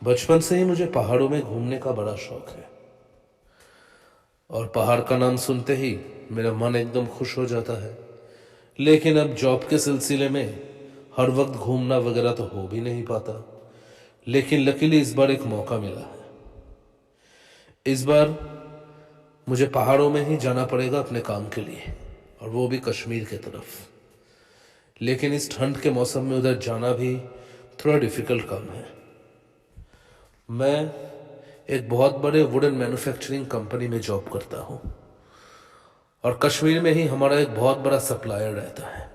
बचपन से ही मुझे पहाड़ों में घूमने का बड़ा शौक है और पहाड़ का नाम सुनते ही मेरा मन एकदम खुश हो जाता है। लेकिन अब जॉब के सिलसिले में हर वक्त घूमना वगैरह तो हो भी नहीं पाता। लेकिन लकीली इस बार एक मौका मिला है। इस बार मुझे पहाड़ों में ही जाना पड़ेगा अपने काम के लिए, और वो भी कश्मीर की तरफ। लेकिन इस ठंड के मौसम में उधर जाना भी थोड़ा डिफिकल्ट काम है। मैं एक बहुत बड़े वुडन मैन्युफैक्चरिंग कंपनी में जॉब करता हूँ और कश्मीर में ही हमारा एक बहुत बड़ा सप्लायर रहता है,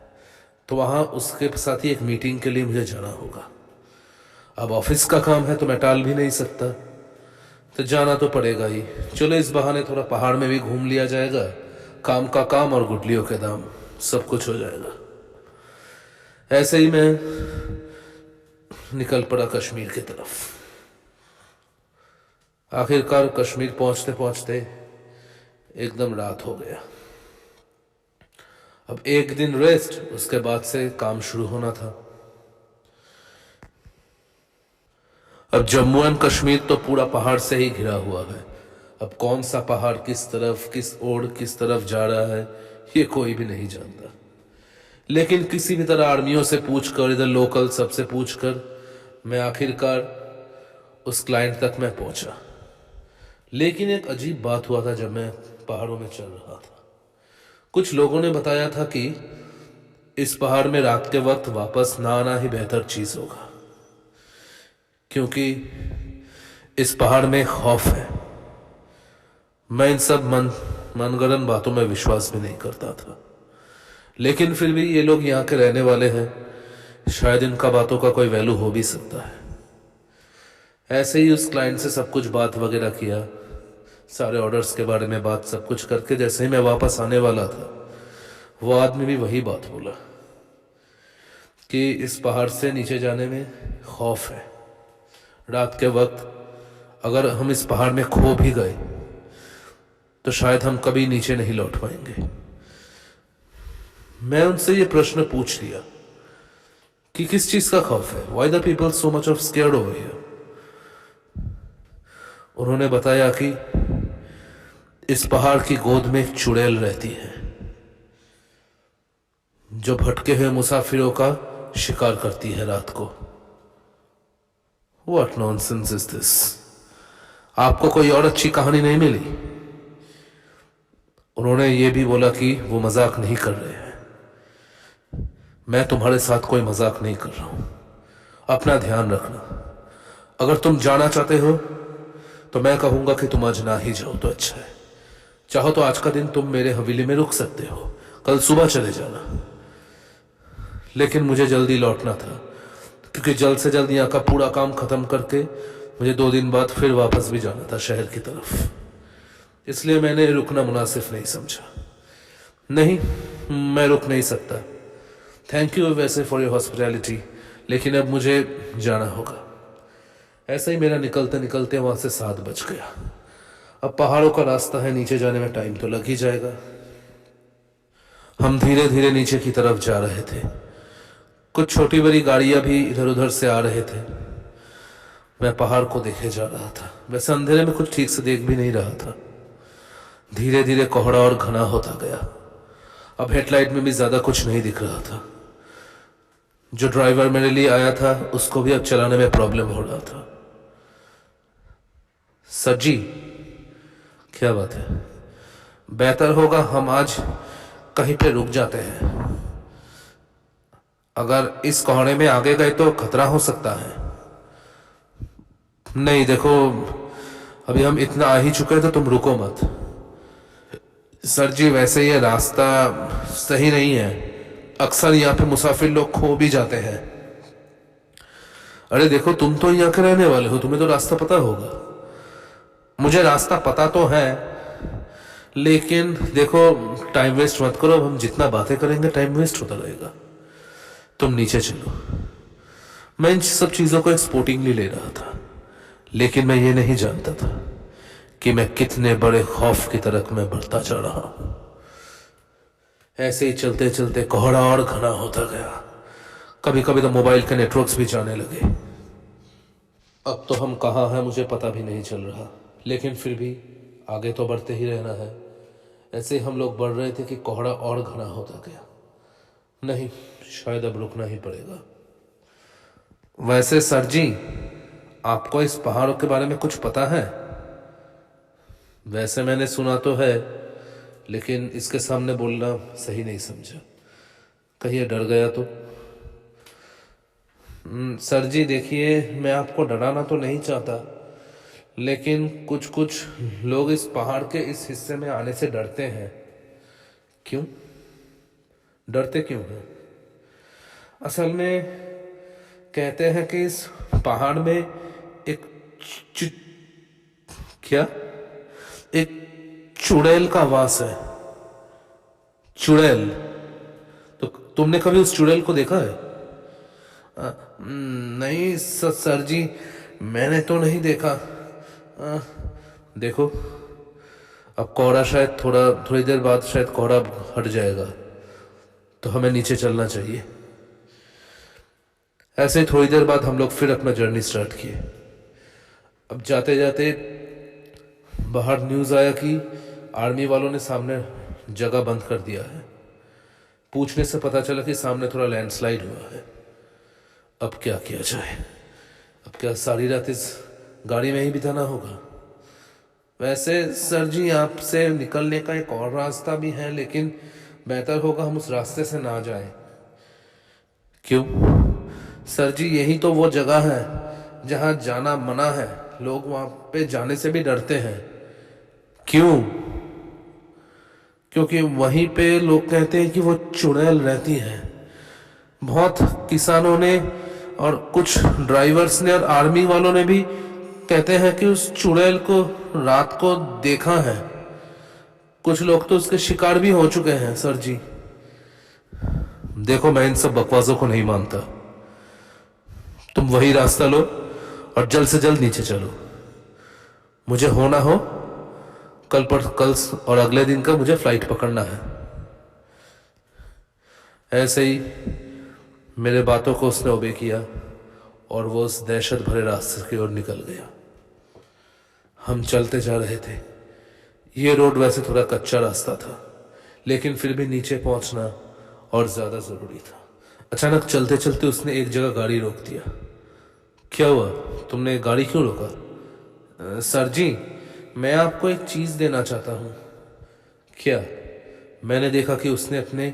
तो वहाँ उसके साथ ही एक मीटिंग के लिए मुझे जाना होगा। अब ऑफिस का काम है तो मैं टाल भी नहीं सकता, तो जाना तो पड़ेगा ही। चलो इस बहाने थोड़ा पहाड़ में भी घूम लिया जाएगा, काम का काम और गुठलियों के दाम, सब कुछ हो जाएगा। ऐसे ही मैं निकल पड़ा कश्मीर की तरफ। आखिरकार कश्मीर पहुंचते पहुंचते एकदम रात हो गया। अब एक दिन रेस्ट, उसके बाद से काम शुरू होना था। अब जम्मू एंड कश्मीर तो पूरा पहाड़ से ही घिरा हुआ है। अब कौन सा पहाड़ किस तरफ, किस ओर किस तरफ जा रहा है, ये कोई भी नहीं जानता। लेकिन किसी भी तरह आर्मियों से पूछकर, इधर लोकल सबसे पूछकर मैं आखिरकार उस क्लाइंट तक मैं पहुंचा। लेकिन एक अजीब बात हुआ था जब मैं पहाड़ों में चल रहा था। कुछ लोगों ने बताया था कि इस पहाड़ में रात के वक्त वापस ना आना ही बेहतर चीज होगा, क्योंकि इस पहाड़ में खौफ है। मैं इन सब मनगढ़ंत बातों में विश्वास भी नहीं करता था, लेकिन फिर भी ये लोग यहाँ के रहने वाले हैं, शायद इनका बातों का कोई वैल्यू हो भी सकता है। ऐसे ही उस क्लाइंट से सब कुछ बात वगैरह किया, सारे ऑर्डर्स के बारे में बात सब कुछ करके जैसे ही मैं वापस आने वाला था, वो आदमी भी वही बात बोला कि इस पहाड़ से नीचे जाने में खौफ है। रात के वक्त अगर हम इस पहाड़ में खो भी गए तो शायद हम कभी नीचे नहीं लौट पाएंगे। मैं उनसे ये प्रश्न पूछ लिया कि किस चीज का खौफ है, why the people so much of scared over here. उन्होंने बताया कि इस पहाड़ की गोद में एक चुड़ैल रहती है जो भटके हुए मुसाफिरों का शिकार करती है रात को। What nonsense is this? आपको कोई और अच्छी कहानी नहीं मिली? उन्होंने ये भी बोला कि वो मजाक नहीं कर रहे हैं। मैं तुम्हारे साथ कोई मजाक नहीं कर रहा हूं, अपना ध्यान रखना। अगर तुम जाना चाहते हो तो मैं कहूंगा कि तुम आज ना ही जाओ तो अच्छा है। चाहो तो आज का दिन तुम मेरे हवेली में रुक सकते हो, कल सुबह चले जाना। लेकिन मुझे जल्दी लौटना था, क्योंकि जल्द से जल्द यहाँ का पूरा काम खत्म करके मुझे 2 दिन बाद फिर वापस भी जाना था शहर की तरफ। इसलिए मैंने रुकना मुनासिब नहीं समझा। नहीं, मैं रुक नहीं सकता। थैंक यू वैसे फॉर योर हॉस्पिटैलिटी, लेकिन अब मुझे जाना होगा। ऐसा ही मेरा निकलते निकलते वहां से 7 बज गया। अब पहाड़ों का रास्ता है, नीचे जाने में टाइम तो लग ही जाएगा। हम धीरे धीरे नीचे की तरफ जा रहे थे। कुछ छोटी बड़ी गाड़ियां भी इधर उधर से आ रहे थे। मैं पहाड़ को देखे जा रहा था। वैसे अंधेरे में कुछ ठीक से देख भी नहीं रहा था। धीरे धीरे कोहरा और घना होता गया। अब हेडलाइट में भी ज्यादा कुछ नहीं दिख रहा था। जो ड्राइवर मेरे लिए आया था उसको भी अब चलाने में प्रॉब्लम हो रहा था। सर जी, क्या बात है? बेहतर होगा हम आज कहीं पे रुक जाते हैं। अगर इस कोहरे में आगे गए तो खतरा हो सकता है। नहीं देखो, अभी हम इतना आ ही चुके हैं तो तुम रुको मत। सर जी, वैसे ये रास्ता सही नहीं है। अक्सर यहाँ पे मुसाफिर लोग खो भी जाते हैं। अरे देखो, तुम तो यहाँ के रहने वाले हो, तुम्हें तो रास्ता पता होगा। मुझे रास्ता पता तो है, लेकिन देखो टाइम वेस्ट मत करो। अब हम जितना बातें करेंगे टाइम वेस्ट होता रहेगा। तुम नीचे चलो। मैं इन सब चीजों को एक्सपोर्टिंगली ले रहा था, लेकिन मैं ये नहीं जानता था कि मैं कितने बड़े खौफ की तरफ मैं बढ़ता जा रहा हूं। ऐसे ही चलते चलते कोहरा और घना होता गया। कभी कभी तो मोबाइल के नेटवर्क्स भी जाने लगे। अब तो हम कहाँ हैं मुझे पता भी नहीं चल रहा, लेकिन फिर भी आगे तो बढ़ते ही रहना है। ऐसे हम लोग बढ़ रहे थे कि कोहरा और घना होता गया। नहीं, शायद अब रुकना ही पड़ेगा। वैसे सर जी, आपको इस पहाड़ों के बारे में कुछ पता है? वैसे मैंने सुना तो है, लेकिन इसके सामने बोलना सही नहीं समझा, कहीं डर गया तो। सर जी देखिए, मैं आपको डराना तो नहीं चाहता, लेकिन कुछ कुछ लोग इस पहाड़ के इस हिस्से में आने से डरते हैं। क्यों डरते क्यों हैं? असल में कहते हैं कि इस पहाड़ में एक चु, क्या एक चुड़ैल का वास है। चुड़ैल? तो तुमने कभी उस चुड़ैल को देखा है? नहीं सर जी, मैंने तो नहीं देखा। देखो, अब कोहरा शायद थोड़ी देर बाद शायद कोहरा हट जाएगा, तो हमें नीचे चलना चाहिए। ऐसे ही थोड़ी देर बाद हम लोग फिर अपना जर्नी स्टार्ट किए। अब जाते जाते बाहर न्यूज़ आया कि आर्मी वालों ने सामने जगह बंद कर दिया है। पूछने से पता चला कि सामने थोड़ा लैंडस्लाइड हुआ है। अब क्या किया जाए? अब क्या सारी रात इस गाड़ी में ही बिताना होगा? वैसे सर जी, आपसे निकलने का एक और रास्ता भी है, लेकिन बेहतर होगा हम उस रास्ते से ना जाएं। क्यों? सर जी, यही तो वो जगह है जहां जाना मना है। लोग वहां पे जाने से भी डरते हैं। क्यों? क्योंकि वहीं पे लोग कहते हैं कि वो चुड़ैल रहती है। बहुत किसानों ने और कुछ ड्राइवर्स ने और आर्मी वालों ने भी कहते हैं कि उस चुड़ैल को रात को देखा है। कुछ लोग तो उसके शिकार भी हो चुके हैं। सर जी देखो, मैं इन सब बकवासों को नहीं मानता। तुम वही रास्ता लो और जल्द से जल्द नीचे चलो। मुझे होना हो कल और अगले दिन का मुझे फ्लाइट पकड़ना है। ऐसे ही मेरे बातों को उसने ओबे किया और वो उस दहशत भरे रास्ते की ओर निकल गया। हम चलते जा रहे थे। ये रोड वैसे थोड़ा कच्चा रास्ता था, लेकिन फिर भी नीचे पहुंचना और ज्यादा जरूरी था। अचानक चलते चलते उसने एक जगह गाड़ी रोक दिया। क्या हुआ? तुमने गाड़ी क्यों रोका? सर जी, मैं आपको एक चीज देना चाहता हूं। क्या? मैंने देखा कि उसने अपने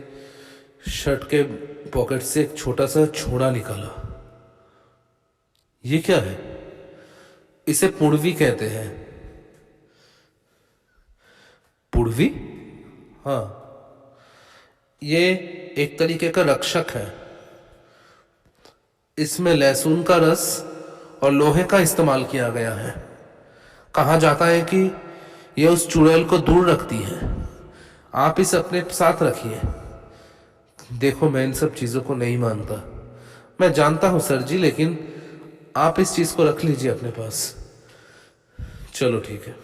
शर्ट के पॉकेट से एक छोटा सा छोड़ा निकाला। ये क्या है? इसे पुड़वी कहते हैं। पुड़वी? हाँ, ये एक तरीके का रक्षक है। इसमें लहसुन का रस और लोहे का इस्तेमाल किया गया है। कहा जाता है कि यह उस चुड़ैल को दूर रखती है। आप इसे अपने साथ रखिए। देखो, मैं इन सब चीजों को नहीं मानता। मैं जानता हूं सर जी, लेकिन आप इस चीज को रख लीजिए अपने पास। चलो ठीक है।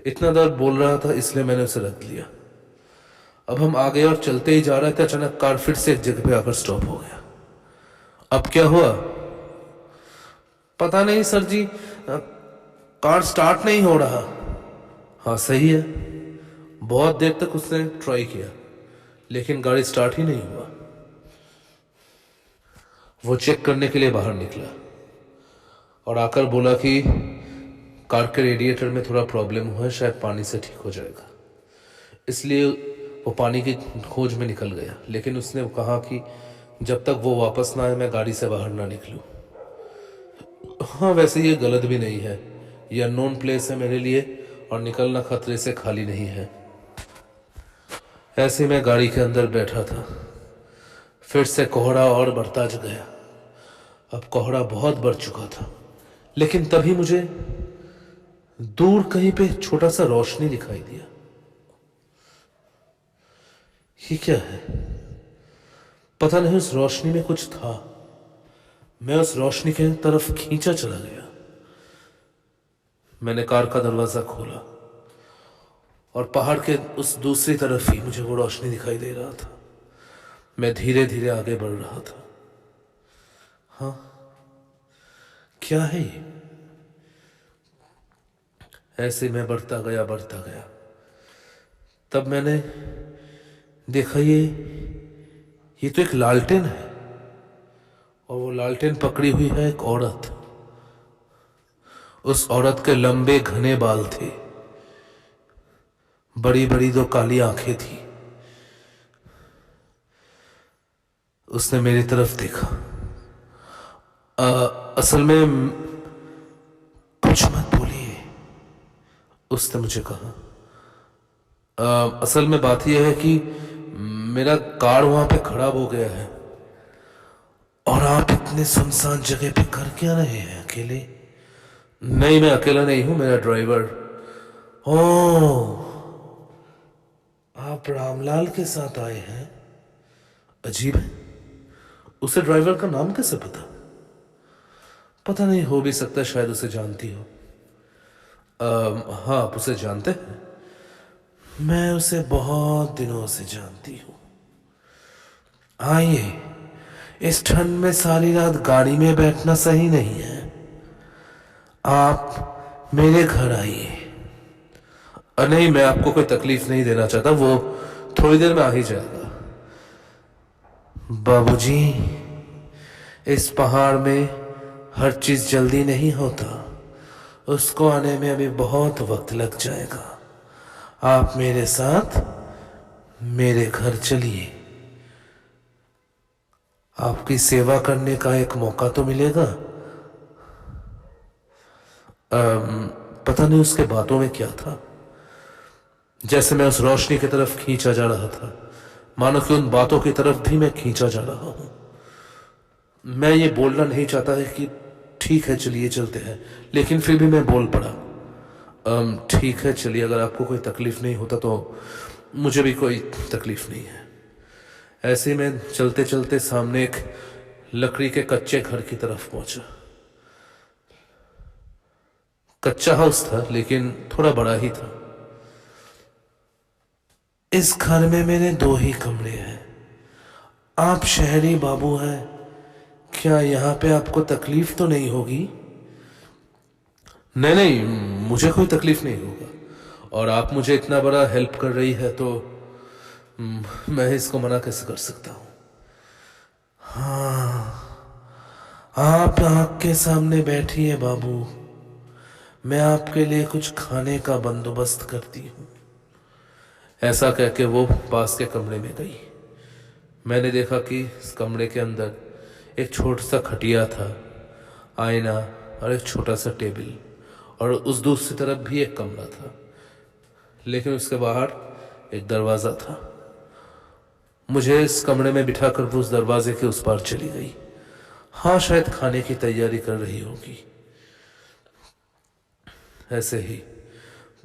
इतना दर्द बोल रहा था इसलिए मैंने उसे रख लिया। अब हम आगे और चलते ही जा रहे थे। अचानक कार फिर से एक जगह पे आकर स्टॉप हो गया। अब क्या हुआ? पता नहीं सर जी, कार स्टार्ट नहीं हो रहा। हाँ सही है, बहुत देर तक उसने ट्राई किया, लेकिन गाड़ी स्टार्ट ही नहीं हुआ। वो चेक करने के लिए बाहर निकला और आकर बोला कि कार के रेडिएटर में थोड़ा प्रॉब्लम हुआ है, शायद पानी से ठीक हो जाएगा। इसलिए वो पानी की खोज में निकल गया, लेकिन उसने कहा कि जब तक वो वापस ना आए मैं गाड़ी से बाहर ना निकलूं। हाँ, वैसे ये गलत भी नहीं है। ये अननोन प्लेस है मेरे लिए और निकलना खतरे से खाली नहीं है। ऐसे मैं गाड़ी के अंदर बैठा था। फिर से कोहरा और बढ़ता गया। अब कोहरा बहुत बढ़ चुका था, लेकिन तभी मुझे दूर कहीं पे छोटा सा रोशनी दिखाई दिया। ये क्या है? पता नहीं, उस रोशनी में कुछ था। मैं उस रोशनी के तरफ खींचा चला गया। मैंने कार का दरवाजा खोला और पहाड़ के उस दूसरी तरफ ही मुझे वो रोशनी दिखाई दे रहा था। मैं धीरे धीरे आगे बढ़ रहा था। हाँ, क्या है ये? ऐसे मैं बढ़ता गया। तब मैंने देखा ये तो एक लालटेन है, और वो लालटेन पकड़ी हुई है एक औरत। उस औरत के लंबे घने बाल थे, बड़ी बड़ी दो काली आंखें थी। उसने मेरी तरफ देखा। असल में कुछ मत बोलिए, उसने मुझे कहा। असल में बात यह है कि मेरा कार वहां पे खराब हो गया है, और आप इतने सुनसान जगह पे कर क्या रहे हैं अकेले? नहीं, मैं अकेला नहीं हूं, मेरा ड्राइवर। ओह, आप रामलाल के साथ आए हैं? अजीब है, उसे ड्राइवर का नाम कैसे पता? पता नहीं, हो भी सकता है शायद उसे जानती हो। हाँ, आप उसे जानते हैं? मैं उसे बहुत दिनों से जानती हूँ। आइए, इस ठंड में सारी रात गाड़ी में बैठना सही नहीं है। आप मेरे घर आइए। नहीं, मैं आपको कोई तकलीफ नहीं देना चाहता, वो थोड़ी देर में आ ही जाएगा। बाबूजी, इस पहाड़ में हर चीज जल्दी नहीं होता, उसको आने में अभी बहुत वक्त लग जाएगा। आप मेरे साथ मेरे घर चलिए, आपकी सेवा करने का एक मौका तो मिलेगा। पता नहीं उसके बातों में क्या था, जैसे मैं उस रोशनी की तरफ खींचा जा रहा था, मानो कि उन बातों की तरफ भी मैं खींचा जा रहा हूं। मैं ये बोलना नहीं चाहता है कि ठीक है चलिए चलते हैं, लेकिन फिर भी मैं बोल पड़ा। ठीक है चलिए, अगर आपको कोई तकलीफ नहीं होता तो मुझे भी कोई तकलीफ नहीं है। ऐसे ही मैं चलते चलते सामने एक लकड़ी के कच्चे घर की तरफ पहुंचा। कच्चा हाउस था, लेकिन थोड़ा बड़ा ही था। इस घर में मेरे 2 ही कमरे हैं। आप शहरी बाबू हैं, क्या यहाँ पे आपको तकलीफ तो नहीं होगी? नहीं नहीं, मुझे कोई तकलीफ नहीं होगा, और आप मुझे इतना बड़ा हेल्प कर रही है तो मैं इसको मना कैसे कर सकता हूँ। हाँ, आप आँख के सामने बैठिए बाबू, मैं आपके लिए कुछ खाने का बंदोबस्त करती हूँ। ऐसा कह के वो पास के कमरे में गई। मैंने देखा कि इस कमरे के अंदर एक छोटा सा खटिया था, आईना और एक छोटा सा टेबल, और उस दूसरी तरफ भी एक कमरा था, लेकिन उसके बाहर एक दरवाज़ा था। मुझे इस कमरे में बिठाकर वो उस दरवाजे के उस पार चली गई। हाँ, शायद खाने की तैयारी कर रही होगी। ऐसे ही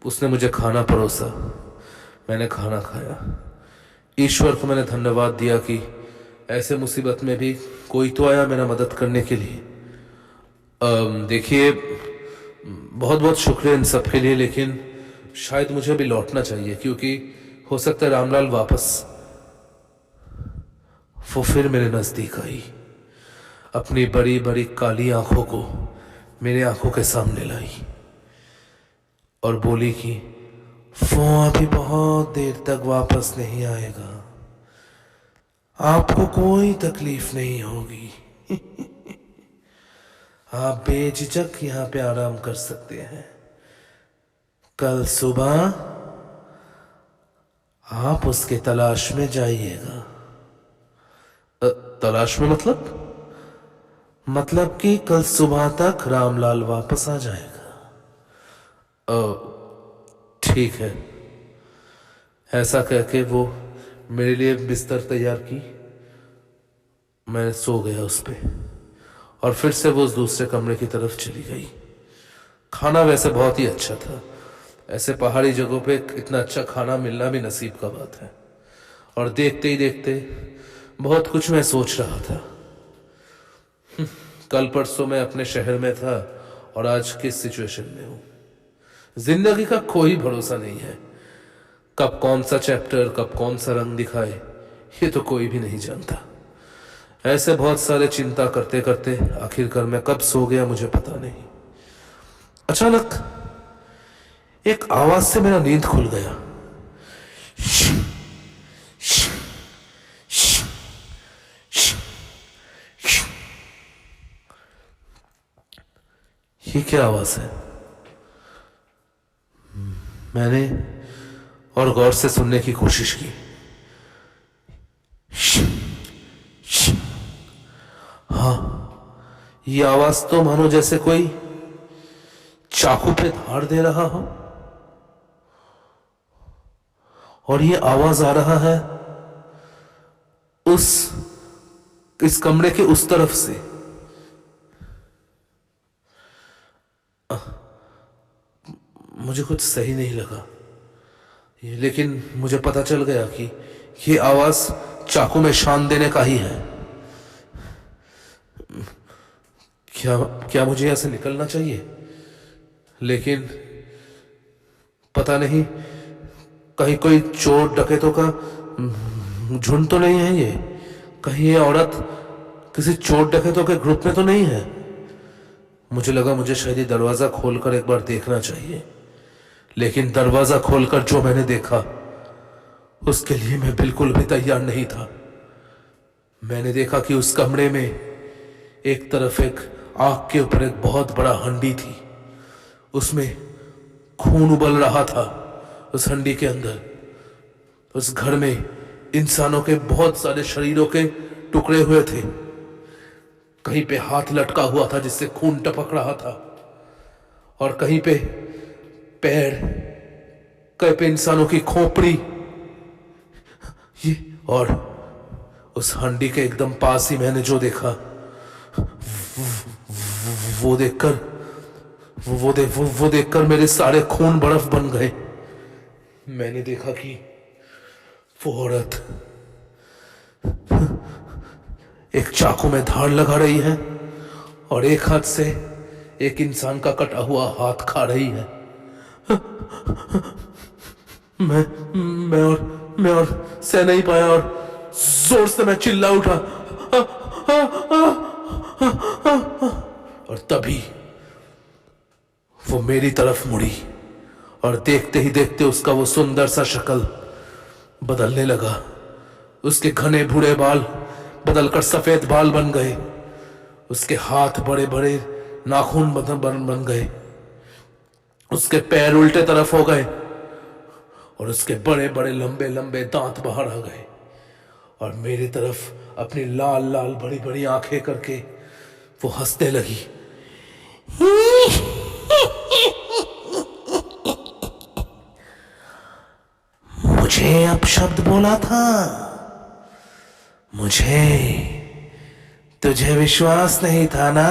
उसने मुझे खाना परोसा, मैंने खाना खाया। ईश्वर को मैंने धन्यवाद दिया कि ऐसे मुसीबत में भी कोई तो आया मेरा मदद करने के लिए। देखिए, बहुत बहुत शुक्रिया इन सब के लिए, लेकिन शायद मुझे अभी लौटना चाहिए, क्योंकि हो सकता है रामलाल वापस। वो फिर मेरे नजदीक आई, अपनी बड़ी बड़ी काली आंखों को मेरे आंखों के सामने लाई और बोली कि वो अभी बहुत देर तक वापस नहीं आएगा, आपको कोई तकलीफ नहीं होगी। आप बेझिझक यहाँ पे आराम कर सकते हैं। कल सुबह आप उसके तलाश में जाइएगा। तलाश में मतलब कि कल सुबह तक रामलाल वापस आ जाएगा। ठीक है। ऐसा कह के वो मेरे लिए बिस्तर तैयार की। मैं सो गया उस पे, और फिर से वो उस दूसरे कमरे की तरफ चली गई। खाना वैसे बहुत ही अच्छा था। ऐसे पहाड़ी जगहों पे इतना अच्छा खाना मिलना भी नसीब का बात है। और देखते ही देखते बहुत कुछ मैं सोच रहा था। कल परसों मैं अपने शहर में था और आज किस सिचुएशन में हूं। जिंदगी का कोई भरोसा नहीं है, कब कौन सा चैप्टर, कब कौन सा रंग दिखाए, ये तो कोई भी नहीं जानता। ऐसे बहुत सारे चिंता करते करते आखिरकार मैं कब सो गया मुझे पता नहीं। अचानक एक आवाज से मेरा नींद खुल गया। ये क्या आवाज है? मैंने और गौर से सुनने की कोशिश की। हाँ, ये आवाज तो मानो जैसे कोई चाकू पे धार दे रहा हो, और ये आवाज आ रहा है इस कमरे के उस तरफ से। मुझे कुछ सही नहीं लगा, लेकिन मुझे पता चल गया कि ये आवाज चाकू में शान देने का ही है। क्या मुझे यहां से निकलना चाहिए? लेकिन पता नहीं, कहीं कोई चोर डकैतों का झुंड तो नहीं है ये? कहीं ये औरत किसी चोर डकैतों के ग्रुप में तो नहीं है? मुझे लगा मुझे शायद ये दरवाजा खोलकर एक बार देखना चाहिए, लेकिन दरवाजा खोलकर जो मैंने देखा उसके लिए मैं बिल्कुल भी तैयार नहीं था। मैंने देखा कि उस कमरे में एक तरफ एक आग के ऊपर एक बहुत बड़ा हंडी थी, उसमें खून उबल रहा था। उस हंडी के अंदर, उस घर में इंसानों के बहुत सारे शरीरों के टुकड़े हुए थे। कहीं पे हाथ लटका हुआ था जिससे खून टपक रहा था, और कहीं पे पैर, कहीं पे इंसानों की खोपड़ी। ये, और उस हंडी के एकदम पास ही मैंने जो देखा वो देखकर मेरे सारे खून बर्फ बन गए। मैंने देखा कि वो औरत एक चाकू में धार लगा रही है और एक हाथ से एक इंसान का कटा हुआ हाथ खा रही है। मैं और सह नहीं पाया और जोर से मैं चिल्ला उठा। और तभी वो मेरी तरफ मुड़ी और देखते ही देखते उसका वो सुंदर सा शक्ल बदलने लगा। उसके घने बूढ़े बाल बदलकर सफेद बाल बन गए, उसके हाथ बड़े बड़े नाखून बन गए, उसके पैर उल्टे तरफ हो गए और उसके बड़े बड़े लंबे लंबे दांत बाहर आ गए, और मेरी तरफ अपनी लाल लाल बड़ी बड़ी आंखें करके वो हंसने लगी। मुझे अपशब्द बोला था, मुझे तुझे विश्वास नहीं था ना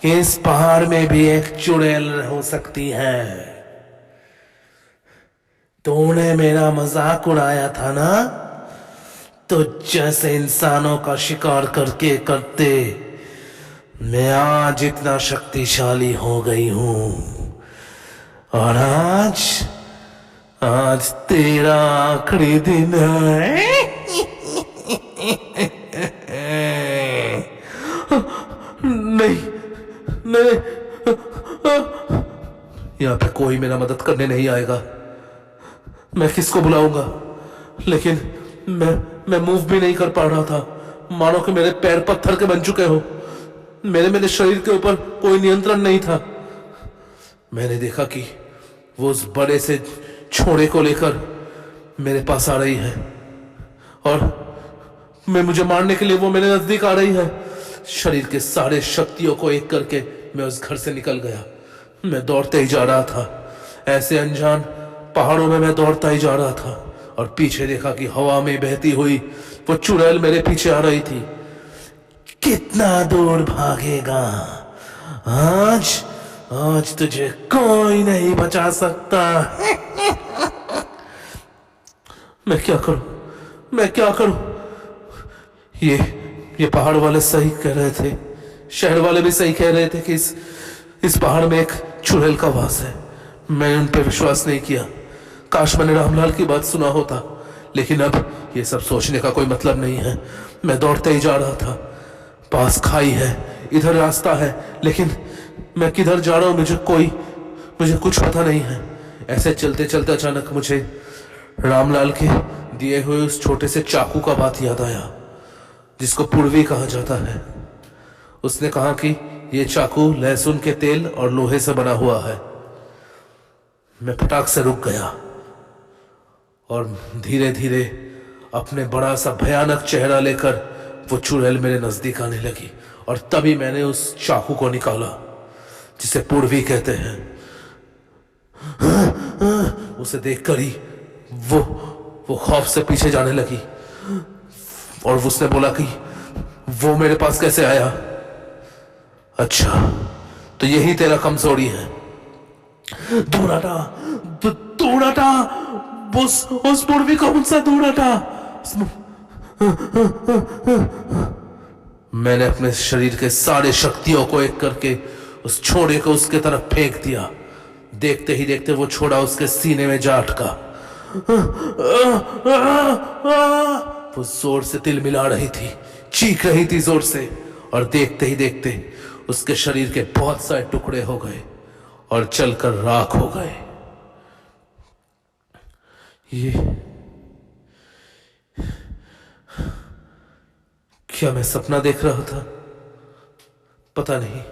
कि इस पहाड़ में भी एक चुड़ैल हो सकती है। तूने मेरा मजाक उड़ाया था ना, तो जैसे इंसानों का शिकार करते मैं आज इतना शक्तिशाली हो गई हूं, और आज तेरा आखिरी दिन है। नहीं, यहां पे कोई मेरा मदद करने नहीं आएगा। मैं किसको बुलाऊंगा? लेकिन मैं मूव भी नहीं कर पा रहा था, मानो कि मेरे पैर पत्थर के बन चुके हो। मेरे शरीर के ऊपर कोई नियंत्रण नहीं था। मैंने देखा कि वो उस बड़े से छोड़े को लेकर मेरे पास आ रही है, और मुझे मारने के लिए वो मेरे नजदीक आ रही है। शरीर के सारे शक्तियों को एक करके मैं उस घर से निकल गया। मैं दौड़ते ही जा रहा था, ऐसे अनजान पहाड़ों में मैं दौड़ता ही जा रहा था, और पीछे देखा कि हवा में बहती हुई वो चुड़ैल मेरे पीछे आ रही थी। कितना दूर भागेगा? आज तुझे कोई नहीं बचा सकता। मैं क्या करूं? ये पहाड़ वाले सही कह रहे थे, शहर वाले भी सही कह रहे थे कि इस पहाड़ में एक चुड़ैल का वास है। मैंने उन पर विश्वास नहीं किया। काश मैंने रामलाल की बात सुना होता, लेकिन अब ये सब सोचने का कोई मतलब नहीं है। मैं दौड़ते ही जा रहा था। पास खाई है, इधर रास्ता है, लेकिन मैं किधर जा रहा हूं मुझे कुछ पता नहीं है। ऐसे चलते चलते अचानक मुझे रामलाल के दिए हुए उस छोटे से चाकू का बात याद आया, जिसको पूर्वी कहा जाता है। उसने कहा कि ये चाकू लहसुन के तेल और लोहे से बना हुआ है। मैं फटाक से रुक गया और धीरे धीरे अपने बड़ा सा भयानक चेहरा लेकर वो चुड़ैल मेरे नजदीक आने लगी, और तभी मैंने उस चाकू को निकाला जिसे पूर्वी कहते हैं। उसे देखकर ही वो खौफ से पीछे जाने लगी, और उसने बोला कि वो मेरे पास कैसे आया? अच्छा, तो यही तेरा कमजोरी है। दूर हटा, दूर हटा, उस पूर्वी को मुझसे दूर हटा। मैंने अपने शरीर के सारे शक्तियों को एक करके उस छोड़े को उसके तरफ फेंक दिया। देखते ही देखते वो छोड़ा उसके सीने में जा अटका। वो जोर से तिलमिला रही थी, चीख रही थी जोर से, और देखते ही देखते उसके शरीर के बहुत सारे टुकड़े हो गए और चलकर राख हो गए। ये क्या मैं सपना देख रहा था? पता नहीं,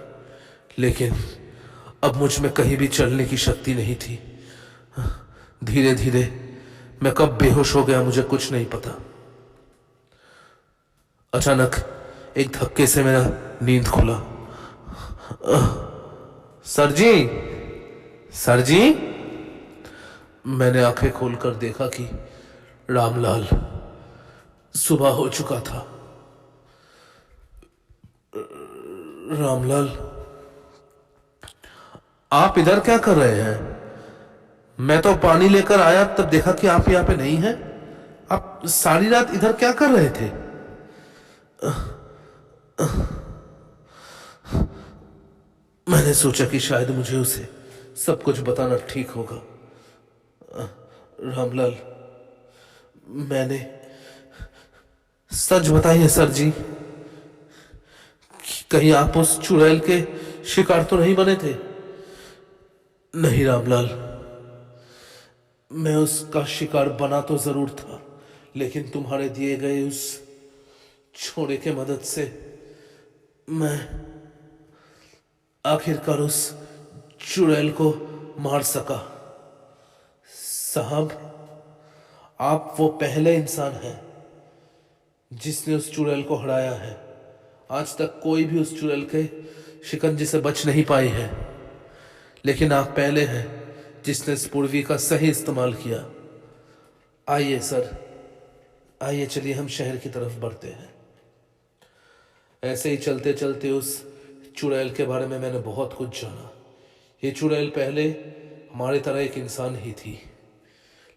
लेकिन अब मुझ में कहीं भी चलने की शक्ति नहीं थी। धीरे धीरे मैं कब बेहोश हो गया मुझे कुछ नहीं पता। अचानक एक धक्के से मेरा नींद खुला। सर जी, सर जी। मैंने आंखें खोलकर देखा कि रामलाल, सुबह हो चुका था। रामलाल, आप इधर क्या कर रहे हैं? मैं तो पानी लेकर आया तब देखा कि आप यहां पे नहीं हैं। आप सारी रात इधर क्या कर रहे थे? मैंने सोचा कि शायद मुझे उसे सब कुछ बताना ठीक होगा। रामलाल, मैंने सच बताइए सर जी, कहीं आप उस चुड़ैल के शिकार तो नहीं बने थे? नहीं रामलाल, मैं उसका शिकार बना तो जरूर था, लेकिन तुम्हारे दिए गए उस छोड़े के मदद से मैं आखिरकार उस चुड़ैल को मार सका। साहब, आप वो पहले इंसान हैं जिसने उस चुड़ैल को हराया है। आज तक कोई भी उस चुड़ैल के शिकंजे से बच नहीं पाई है, लेकिन आप पहले हैं जिसने इस पूर्वी का सही इस्तेमाल किया। आइए सर, आइए, चलिए हम शहर की तरफ बढ़ते हैं। ऐसे ही चलते चलते उस चुड़ैल के बारे में मैंने बहुत कुछ जाना। ये चुड़ैल पहले हमारी तरह एक इंसान ही थी,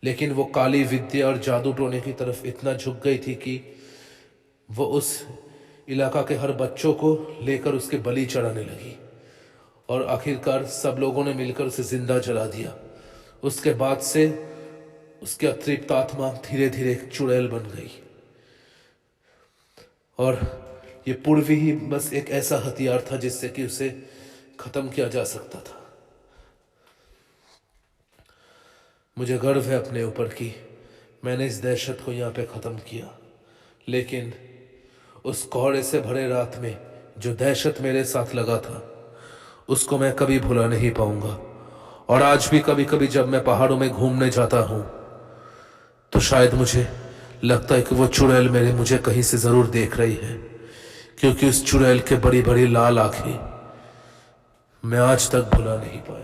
लेकिन वो काली विद्या और जादू टोने की तरफ इतना झुक गई थी कि वो उस इलाका के हर बच्चों को लेकर उसके बलि चढ़ाने लगी, और आखिरकार सब लोगों ने मिलकर उसे जिंदा जला दिया। उसके बाद से उसकी अतृप्त आत्मा धीरे धीरे एक चुड़ैल बन गई, और ये पूर्वी ही बस एक ऐसा हथियार था जिससे कि उसे खत्म किया जा सकता था। मुझे गर्व है अपने ऊपर कि मैंने इस दहशत को यहाँ पे ख़त्म किया, लेकिन उस कोहरे से भरे रात में जो दहशत मेरे साथ लगा था उसको मैं कभी भुला नहीं पाऊंगा। और आज भी कभी कभी जब मैं पहाड़ों में घूमने जाता हूँ तो शायद मुझे लगता है कि वो चुड़ैल मुझे कहीं से ज़रूर देख रही है, क्योंकि उस चुड़ैल के बड़ी बड़ी लाल आंखें मैं आज तक भुला नहीं पाया।